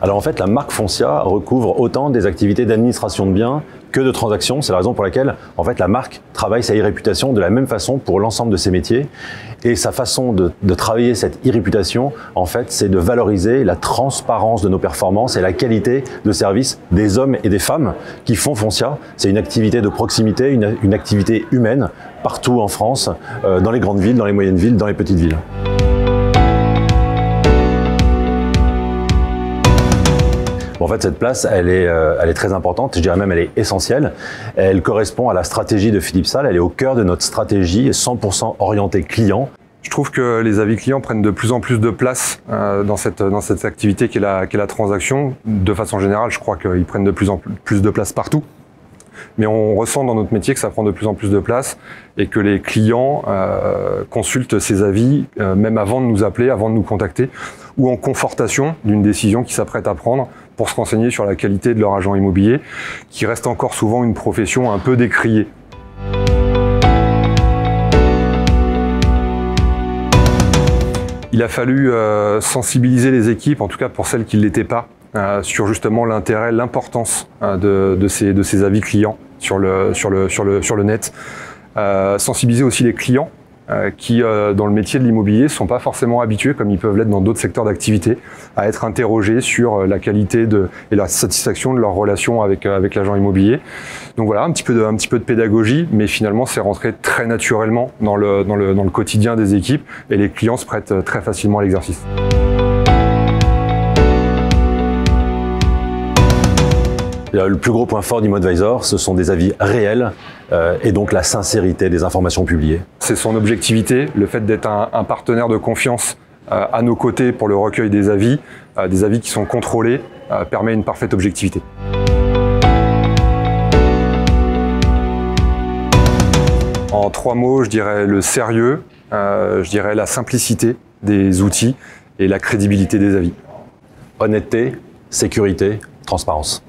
Alors en fait, la marque Foncia recouvre autant des activités d'administration de biens que de transactions. C'est la raison pour laquelle en fait, la marque travaille sa e-réputation de la même façon pour l'ensemble de ses métiers. Et sa façon de travailler cette e-réputation, en fait, c'est de valoriser la transparence de nos performances et la qualité de service des hommes et des femmes qui font Foncia. C'est une activité de proximité, une activité humaine, partout en France, dans les grandes villes, dans les moyennes villes, dans les petites villes. En fait, cette place, elle est très importante, je dirais même elle est essentielle. Elle correspond à la stratégie de Philippe Salle, elle est au cœur de notre stratégie 100% orientée client. Je trouve que les avis clients prennent de plus en plus de place dans cette activité qu'est la transaction. De façon générale, je crois qu'ils prennent de plus en plus de place partout. Mais on ressent dans notre métier que ça prend de plus en plus de place et que les clients consultent ces avis même avant de nous appeler, avant de nous contacter, ou en confortation d'une décision qu'ils s'apprêtent à prendre pour se renseigner sur la qualité de leur agent immobilier, qui reste encore souvent une profession un peu décriée. Il a fallu sensibiliser les équipes, en tout cas pour celles qui ne l'étaient pas, sur justement l'intérêt, l'importance de ces avis clients sur le net. Sensibiliser aussi les clients qui, dans le métier de l'immobilier, ne sont pas forcément habitués, comme ils peuvent l'être dans d'autres secteurs d'activité, à être interrogés sur la qualité et la satisfaction de leur relation avec l'agent immobilier. Donc voilà, un petit peu de pédagogie, mais finalement c'est rentré très naturellement dans le quotidien des équipes et les clients se prêtent très facilement à l'exercice. Le plus gros point fort d'ImmoAdvisor, ce sont des avis réels et donc la sincérité des informations publiées. C'est son objectivité, le fait d'être un partenaire de confiance à nos côtés pour le recueil des avis qui sont contrôlés, permet une parfaite objectivité. En 3 mots, je dirais le sérieux, je dirais la simplicité des outils et la crédibilité des avis. Honnêteté, sécurité, transparence.